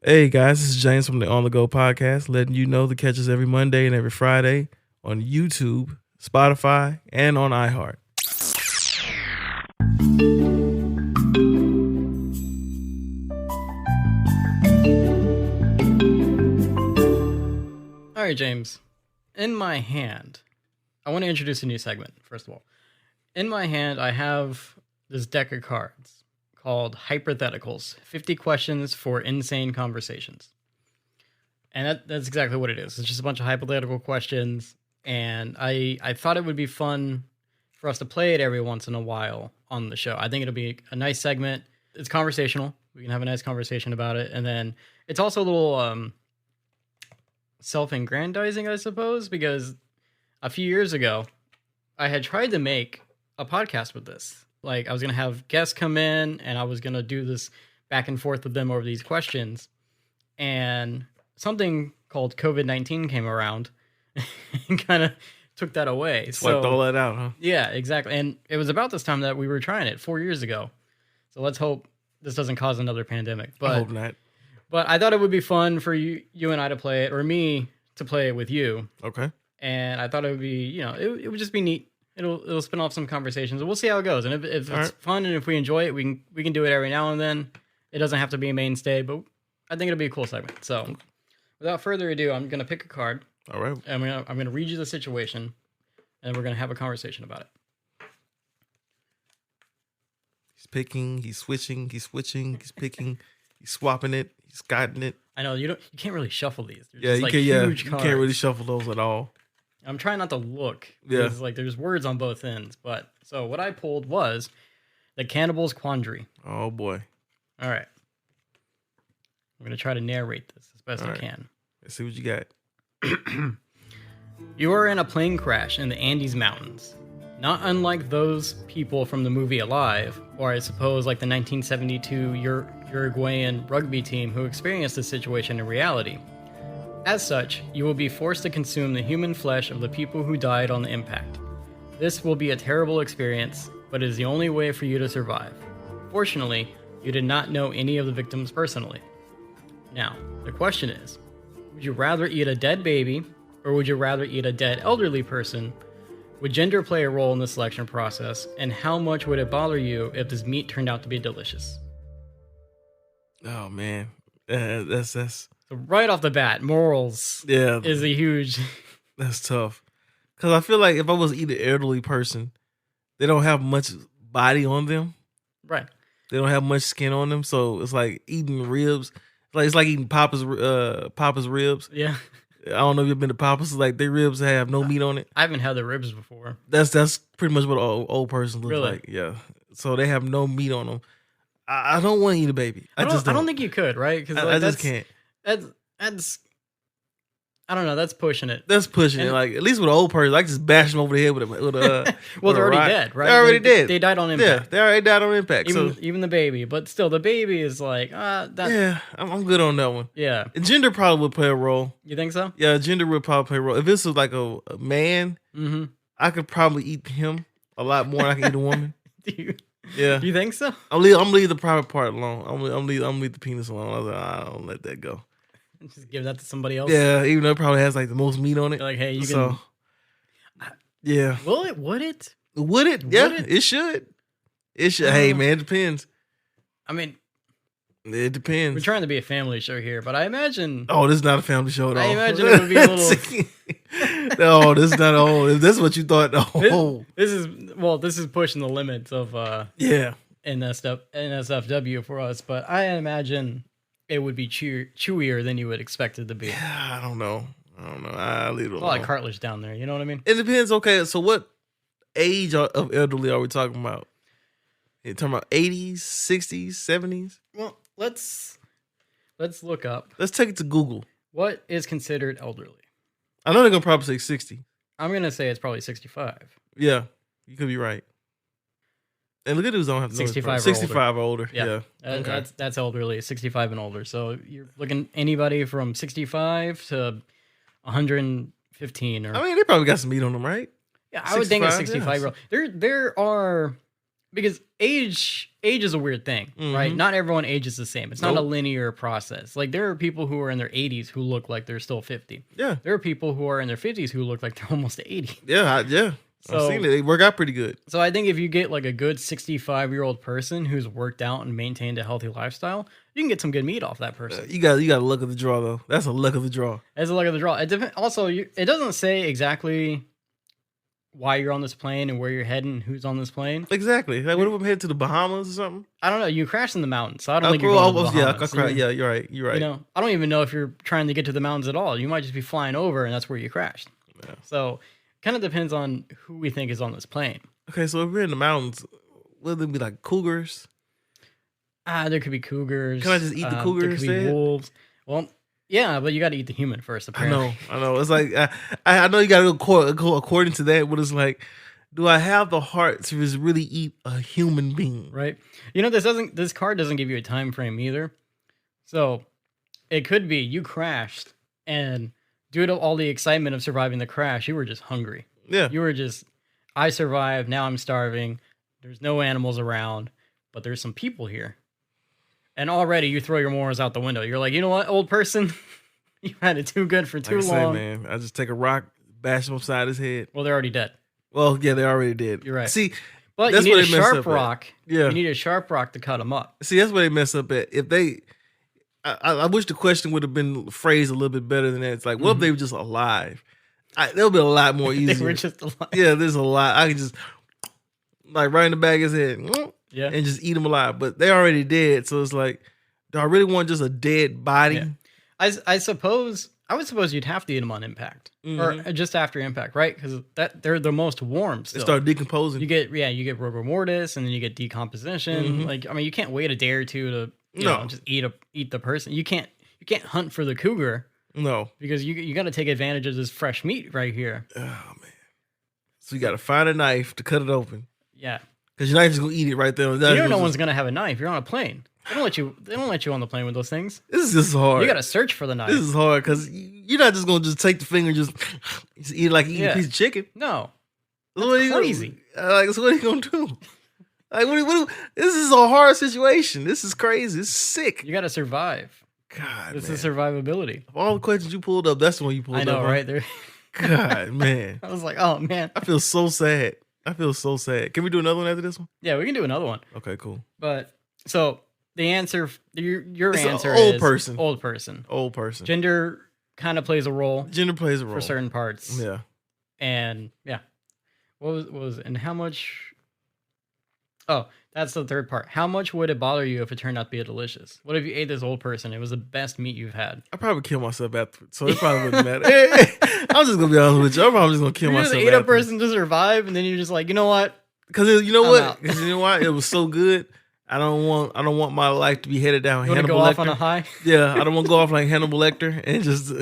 Hey guys, this is James from the On the Go podcast, letting you know the catch us every Monday and every Friday on YouTube, Spotify, and on iHeart. All right, James. In my hand, I want to introduce a new segment, first of all. In my hand, I have this deck of cards called Hypotheticals, 50 questions for insane conversations. And that's exactly what it is. It's just a bunch of hypothetical questions. And I thought it would be fun for us to play it every once in a while on the show. I think it'll be a nice segment. It's conversational. We can have a nice conversation about it. And then it's also a little self-aggrandizing, I suppose, because a few years ago, I had tried to make a podcast with this. Like, I was going to have guests come in, and I was going to do this back and forth with them over these questions. And something called COVID-19 came around and kind of took that away. Wiped all that out, huh? Yeah, exactly. And it was about this time that we were trying it 4 years ago. So let's hope this doesn't cause another pandemic. But I hope not. But I thought it would be fun for you and I to play it, or me to play it with you. Okay. And I thought it would be, it would just be neat. It'll spin off some conversations. We'll see how it goes. And if it's fun and if we enjoy it, we can do it every now and then. It doesn't have to be a mainstay, but I think it'll be a cool segment. So, without further ado, I'm gonna pick a card. All right. And I'm gonna read you the situation, and we're gonna have a conversation about it. He's picking. He's switching. He's picking. He's swapping it. He's guiding it. I know you can't really shuffle these. They're you can't really shuffle those at all. I'm trying not to look. Yeah. Like there's words on both ends. But so what I pulled was the Cannibal's Quandary. Oh boy. All right. I'm going to try to narrate this as best I can. Let's see what you got. You are in a plane crash in the Andes Mountains. Not unlike those people from the movie Alive, or I suppose like the 1972 Uruguayan rugby team who experienced this situation in reality. As such, you will be forced to consume the human flesh of the people who died on the impact. This will be a terrible experience, but it is the only way for you to survive. Fortunately, you did not know any of the victims personally. Now, the question is, would you rather eat a dead baby, or would you rather eat a dead elderly person? Would gender play a role in the selection process, and how much would it bother you if this meat turned out to be delicious? Oh man, that's So right off the bat, morals is a huge... That's tough. Because I feel like if I was to eat an elderly person, they don't have much body on them. Right. They don't have much skin on them, so it's like eating ribs. It's like eating Papa's ribs. Yeah. I don't know if you've been to Papa's. Like their ribs have no meat on it. I haven't had the ribs before. That's pretty much what an old person looks Really? like. Yeah. So they have no meat on them. I don't want to eat a baby. I don't think you could, right? Because I just can't. That's I don't know. That's pushing it. That's pushing it. Like at least with an old person, I just bash them over the head with a well, they're already dead, right? They're already dead. They died on impact. Yeah, they already died on impact. Even the baby, but still, the baby is like yeah, I'm good on that one. Yeah, and gender probably would play a role. You think so? Yeah, gender would probably play a role. If this was like a man, I could probably eat him a lot more than I can eat a woman. Do you think so? I'm leave the private part alone. I'm leave the penis alone. I don't let that go. Just give that to somebody else. Yeah, even though it probably has like the most meat on it. You're like, hey, you can. Yeah. Will it? Would it? Would it? Yeah, it should. It should. Hey, man, it depends. I mean, it depends. We're trying to be a family show here, but I imagine. Oh, this is not a family show at all. I imagine it would be a little. No, this is not all. If this is what you thought. No. This is pushing the limits of NSFW for us, but I imagine it would be chewier than you would expect it to be. Yeah, I don't know. I leave it alone. A lot of cartilage down there. You know what I mean? It depends. Okay, so what age of elderly are we talking about? You talking about 80s, 60s, 70s? Well, let's look up. Let's take it to Google. What is considered elderly? I know they're gonna probably say 60. I'm gonna say it's probably 65. Yeah, you could be right. And look at who's on 65 or older. Yeah. Okay. That's elderly, 65 and older. So you're looking anybody from 65 to 115 or. I mean, they probably got some meat on them, right? Yeah, I would think a 65 year old. There are because age is a weird thing, right? Not everyone ages the same. It's not a linear process. Like there are people who are in their 80s who look like they're still 50. Yeah. There are people who are in their 50s who look like they're almost 80. Yeah. I've seen it. They work out pretty good. So I think if you get like a good 65-year-old person who's worked out and maintained a healthy lifestyle, you can get some good meat off that person. You got a luck of the draw though. That's a luck of the draw. That's a luck of the draw. It also, it doesn't say exactly why you're on this plane and where you're heading and who's on this plane. Exactly. Like, what if I'm headed to the Bahamas or something? I don't know. You crashed in the mountains, so I don't think you're going to the Bahamas. Yeah, you're right. You're right. You know, I don't even know if you're trying to get to the mountains at all. You might just be flying over, and that's where you crashed. Yeah. So, kind of depends on who we think is on this plane. Okay, so if we're in the mountains, will there be like cougars? There could be cougars. Can I just eat the cougars? There could be wolves. Well, yeah, but you got to eat the human first, apparently. I know. It's like, I know you got to go according to that, but it's like, do I have the heart to just really eat a human being? Right. You know, this card doesn't give you a time frame either. So it could be you crashed, and due to all the excitement of surviving the crash, you were just hungry. Yeah. You were just, I survived, now I'm starving. There's no animals around, but there's some people here. And already you throw your morals out the window. You're like, you know what, old person? You had it too good for too long. Man, I just take a rock, bash him upside his head. Well, they're already dead. Well, yeah, they already did. You're right. See, but that's you need where a they mess sharp up rock. Yeah. You need a sharp rock to cut them up. See, that's where they mess up at. If they, I wish the question would have been phrased a little bit better than that. It's like, what if they were just alive? That'll be a lot more easier. They were just alive. Yeah, there's a lot. I can just, like, right in the back of his head, yeah, and just eat them alive. But they already dead, so it's like, do I really want just a dead body? Yeah. I would suppose you'd have to eat them on impact or just after impact, right? Because they're the most warm. Still. They start decomposing. You get rigor mortis, and then you get decomposition. Like, I mean, you can't wait a day or two to you know, just eat the person. You can't hunt for the cougar. No, because you got to take advantage of this fresh meat right here. Oh man! So you got to find a knife to cut it open. Yeah, because your knife is gonna eat it right there. No one's gonna have a knife. You're on a plane. They don't let you on the plane with those things. This is just hard. You got to search for the knife. This is hard because you're not just gonna just take the finger and just eat it like you eat a piece of chicken. No, that's crazy. Like, so what are you gonna do? Like, this is a hard situation. This is crazy. This is sick. You got to survive. God, this is survivability. Of all the questions you pulled up, that's the one you pulled up. I know, right? There. God, man. I was like, oh man. I feel so sad. Can we do another one after this one? Yeah, we can do another one. Okay, cool. But so the answer, your answer is old person. Old person. Gender kind of plays a role. For certain parts. Yeah. And yeah, what was and how much? Oh, that's the third part. How much would it bother you if it turned out to be delicious? What if you ate this old person? It was the best meat you've had. I'd probably kill myself afterwards, so it probably wouldn't matter. I'm just gonna be honest with you. I'm probably just gonna kill myself. You just ate a person to survive, and then you're just like, you know what? Because you know what? Because you know what? It was so good. I don't want my life to be headed down. You want to go off on a high? Yeah, I don't want to go off like Hannibal Lecter and just.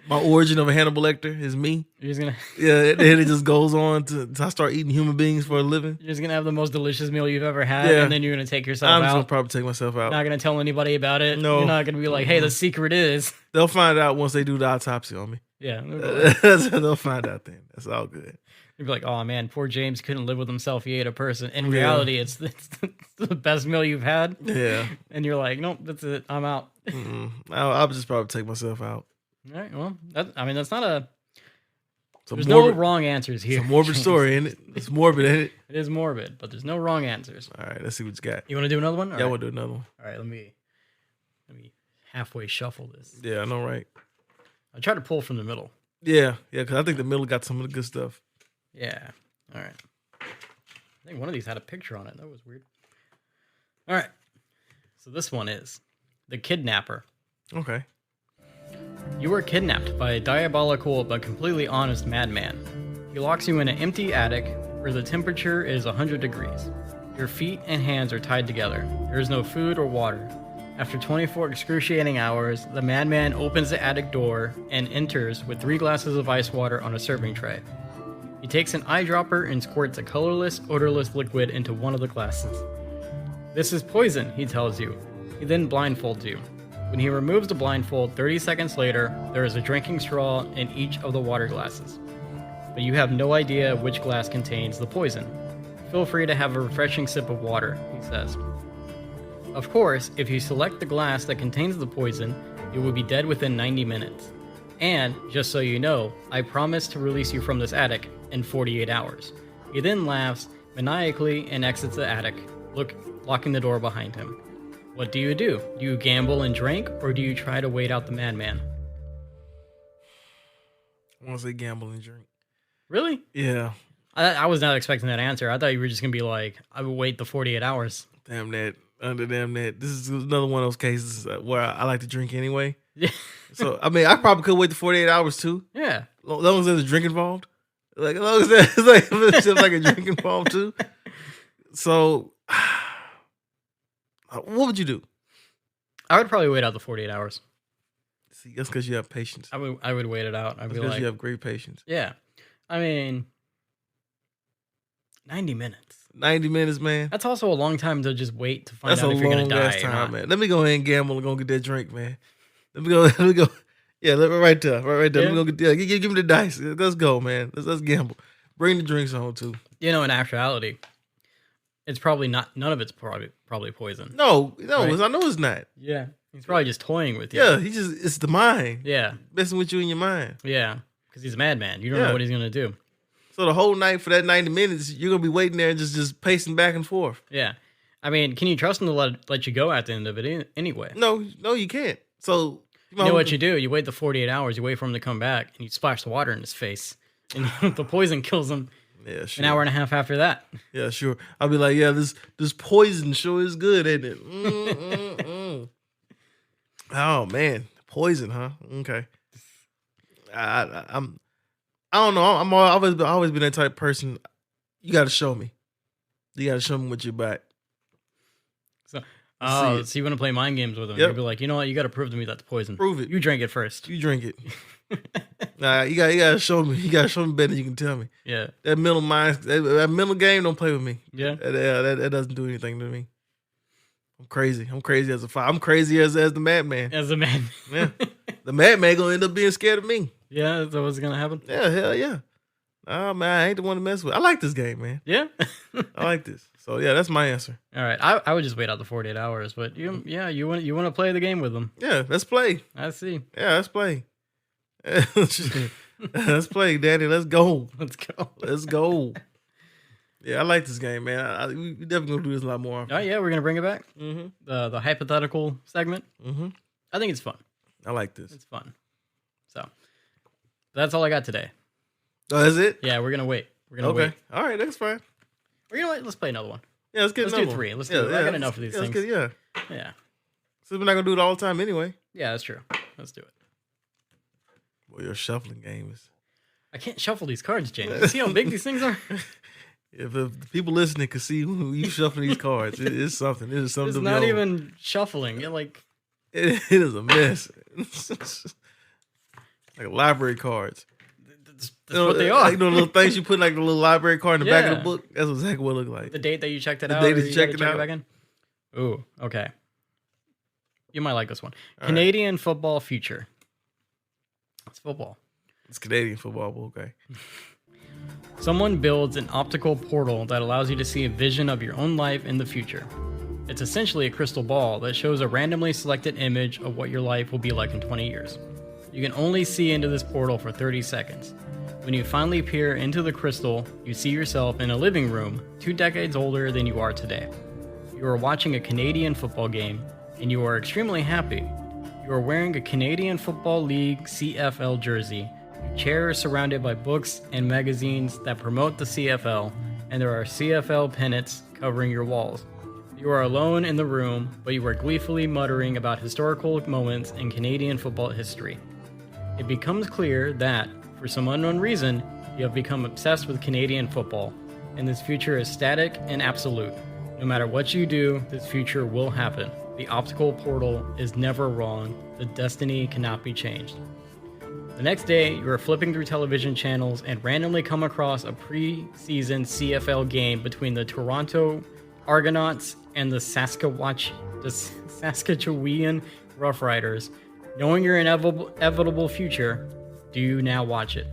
My origin of a Hannibal Lecter is me. You're just gonna, then it just goes on to I start eating human beings for a living. You're just gonna have the most delicious meal you've ever had, and then you're gonna take yourself out. I'm just gonna probably take myself out. Not gonna tell anybody about it. No, you're not gonna be like, "Hey, the secret is." They'll find out once they do the autopsy on me. Yeah, they'll find out then. That's all good. You'd be like, "Oh man, poor James couldn't live with himself. He ate a person." In reality, it's the best meal you've had. Yeah, and you're like, "Nope, that's it. I'm out." I'll just probably take myself out. All right, well, that's not a... There's no wrong answers here. It's a morbid story, isn't it? It's morbid, ain't it? It is morbid, but there's no wrong answers. All right, let's see what you got. You want to do another one? Yeah, I want to do another one. All right, let me halfway shuffle this. Yeah, I know, right? I try to pull from the middle. Yeah, because I think the middle got some of the good stuff. Yeah, all right. I think one of these had a picture on it. That was weird. All right, so this one is The Kidnapper. Okay. You were kidnapped by a diabolical but completely honest madman. He locks you in an empty attic where the temperature is 100 degrees. Your feet and hands are tied together. There is no food or water. After 24 excruciating hours, the madman opens the attic door and enters with 3 glasses of ice water on a serving tray. He takes an eyedropper and squirts a colorless, odorless liquid into one of the glasses. This is poison, he tells you. He then blindfolds you. When he removes the blindfold, 30 seconds later, there is a drinking straw in each of the water glasses. But you have no idea which glass contains the poison. Feel free to have a refreshing sip of water, he says. Of course, if you select the glass that contains the poison, you will be dead within 90 minutes. And, just so you know, I promise to release you from this attic in 48 hours. He then laughs maniacally and exits the attic, locking the door behind him. What do? Do you gamble and drink, or do you try to wait out the madman? I want to say gamble and drink. Really? Yeah. I was not expecting that answer. I thought you were just going to be like, I would wait the 48 hours. Damn that. This is another one of those cases where I like to drink anyway. Yeah. So, I mean, I probably could wait the 48 hours too. Yeah. As long as there's a drink involved. Like, as long as there's like a drink involved too. So, what would you do? I would probably wait out the 48 hours. See, that's because you have patience. I would wait it out. I'd be because like, you have great patience. yeah. I mean, 90 minutes. 90 minutes, man. That's also a long time to just wait to find out if you're going to die. That's a long ass time, man. Let me go ahead and gamble and go get that drink, man. Let me go. Yeah, right there. Right there. Yeah. Let me go get give me the dice. Let's go, man. Let's gamble. Bring the drinks home, too. You know, in actuality, it's probably not, none of it's probably poison. No, Right? I know it's not. Yeah. He's probably just toying with you. Yeah, it's the mind. Yeah. Messing with you in your mind. Yeah. Because he's a madman. You don't know what he's going to do. So the whole night for that 90 minutes, you're going to be waiting there and just pacing back and forth. Yeah. I mean, can you trust him to let you go at the end of it anyway? No, you can't. So you know what you do? You wait the 48 hours, you wait for him to come back, and you splash the water in his face. And the poison kills him an hour and a half after that. Yeah, sure. I'll be like, yeah, this poison sure is good, ain't it? Oh, man. Poison, huh? Okay. I don't know. I've always been that type of person. You got to show me. You got to show me what you're back. So you want to play mind games with him? Yep. You'll be like, you know what? You got to prove to me that's poison. Prove it. You drink it first. You drink it. Nah, you got to show me. You got to show me better than you can tell me. Yeah. That mental mind, that mental game, don't play with me. Yeah. That doesn't do anything to me. I'm crazy. I'm crazy as a fire. I'm crazy as the madman. As a madman. Yeah. The madman gonna end up being scared of me. Yeah, is that what's gonna happen? Yeah, hell yeah. Oh man, I ain't the one to mess with. I like this game, man. Yeah. I like this. So yeah, that's my answer. All right. I would just wait out the 48 hours, but you want to play the game with them. Yeah, let's play. I see. Yeah, let's play. Let's play, Daddy. Let's go. Let's go. Let's go. Yeah, I like this game, man. We definitely gonna do this a lot more. Oh yeah, we're gonna bring it back. Mm-hmm. The hypothetical segment. Mm-hmm. I think it's fun. I like this. It's fun. So that's all I got today. Oh, that's it? Yeah, we're gonna wait. We're gonna wait. All right, that's fine. We're gonna wait. Let's play another one. Yeah, let's Let's another do one. 3. Let's do. I got enough of these things. Yeah. So we're not gonna do it all the time anyway. Yeah, that's true. Let's do it. Well, your shuffling game is. I can't shuffle these cards, James. You see how big these things are? If the people listening could see who you shuffling these cards, it's something. It is something. It's to not behold. even shuffling. You're like It is a mess. Like library cards. that's what they are. Like, the little things you put like the little library card in the back of Yeah. the book. That's exactly what it looks like. The date that you checked it The out. date or that you checked gotta it check out. back in? Ooh, okay. You might like this one. All Canadian football future. It's football. It's Canadian football, but okay. Someone builds an optical portal that allows you to see a vision of your own life in the future. It's essentially a crystal ball that shows a randomly selected image of what your life will be like in 20 years. You can only see into this portal for 30 seconds. When you finally peer into the crystal, you see yourself in a living room 2 decades older than you are today. You are watching a Canadian football game, and you are extremely happy. You are wearing a Canadian Football League CFL jersey. Your chair is surrounded by books and magazines that promote the CFL, and there are CFL pennants covering your walls. You are alone in the room, but you are gleefully muttering about historical moments in Canadian football history. It becomes clear that, for some unknown reason, you have become obsessed with Canadian football, and this future is static and absolute. No matter what you do, this future will happen. The optical portal is never wrong. The destiny cannot be changed. The next day, you are flipping through television channels and randomly come across a pre-season CFL game between the Toronto Argonauts and the Saskatchewan Roughriders. Knowing your inevitable future, do you now watch it?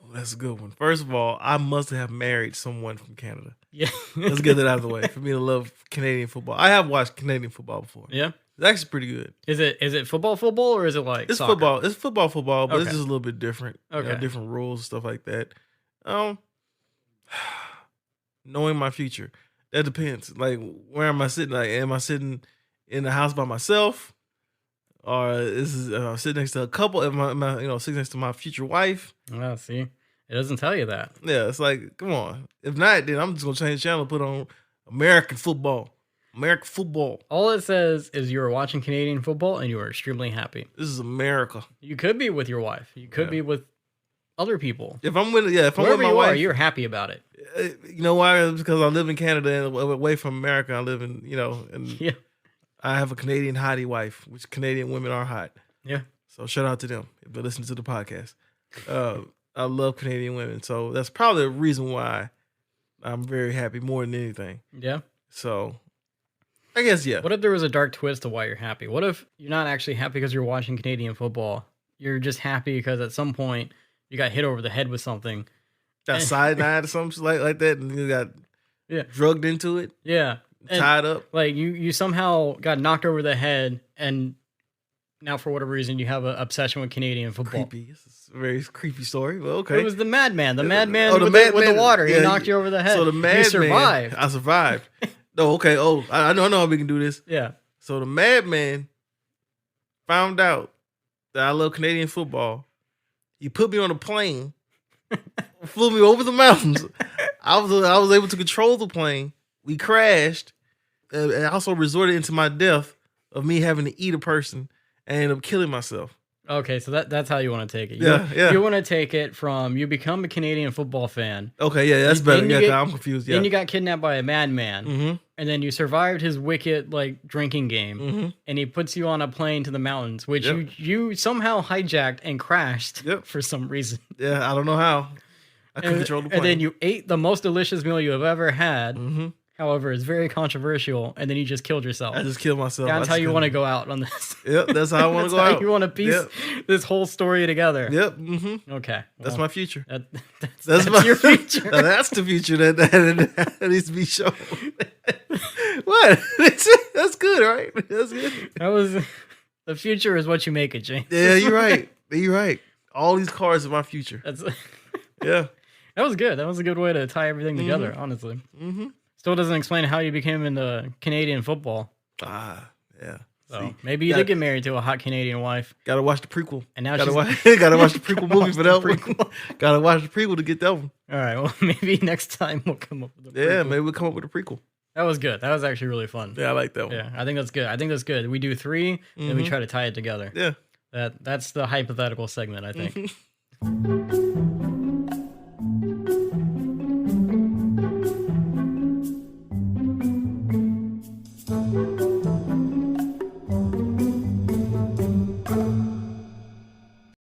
Well, That's a good one. First of all, I must have married someone from Canada. Yeah. Let's get that out of the way. For me to love Canadian football. I have watched Canadian football before. Yeah. It's actually pretty good. Is it football, or is it like It's soccer? football. It's football, but it's Okay. just a little bit different. Okay. Different rules, stuff like that. Knowing my future. That depends. Like, where am I sitting? Like, am I sitting in the house by myself? Or is sitting next to a couple? Am I sitting next to my future wife? Well, see, it doesn't tell you that. Yeah, it's like, come on. If not, then I'm just gonna change the channel and put on American football. American football. All it says is you were watching Canadian football and you were extremely happy. This is America. You could be with your wife. You could be with other people. If I'm with my Wherever wife, you're happy about it. You know why? It's because I live in Canada and away from America. I live in, and Yeah. I have a Canadian hottie wife, which Canadian women are hot. Yeah. So shout out to them if they listen to the podcast. I love Canadian women, so that's probably a reason why I'm very happy more than anything. Yeah. So I guess yeah. What if there was a dark twist to why you're happy? What if you're not actually happy because you're watching Canadian football? You're just happy because at some point you got hit over the head with something. Got cyanide or something like that, and you got drugged into it. Yeah. Tied up. Like you somehow got knocked over the head, and now for whatever reason you have an obsession with Canadian football. Creepy. This is a very creepy story. Well, okay. It was the madman. The madman Oh, the with madman. the water. Yeah, He knocked you over the head. So the madman. You survived. I survived. No, okay. Oh, I know how we can do this. Yeah. So the madman found out that I love Canadian football. He put me on a plane, flew me over the mountains. I was able to control the plane. We crashed, and also resorted into my death of me having to eat a person and end up killing myself. Okay, so that's how you want to take it. Yeah. You want to take it from you become a Canadian football fan. Okay, yeah, that's better. Yeah, I'm confused. Yeah. Then you got kidnapped by a madman, and then you survived his wicked drinking game, and he puts you on a plane to the mountains, which you somehow hijacked and crashed for some reason. Yeah, I don't know how. I couldn't control the plane. And then you ate the most delicious meal you have ever had. However, it's very controversial, and then you just killed yourself. I just killed myself. That's how you want to go out on this. Yep, that's how I want to go out. You want to piece this whole story together. Yep. Okay. That's my future. That's your future. That's the future that needs to be shown. What? That's good, right? That's good. That was the future is what you make it, James. Yeah, you're right. You're right. All these cars are my future. Yeah. That was good. That was a good way to tie everything together, honestly. Still doesn't explain how you became into Canadian football. Yeah. So maybe you did get married to a hot Canadian wife. Gotta watch the prequel. And now gotta watch the prequel movie for that one. Gotta watch the prequel to get that one. All right. Well, maybe next time we'll come up with a prequel. Yeah, maybe we'll come up with a prequel. That was good. That was actually really fun. Yeah, I like that one. Yeah, I think that's good. We do 3, then we try to tie it together. Yeah. That's the hypothetical segment, I think.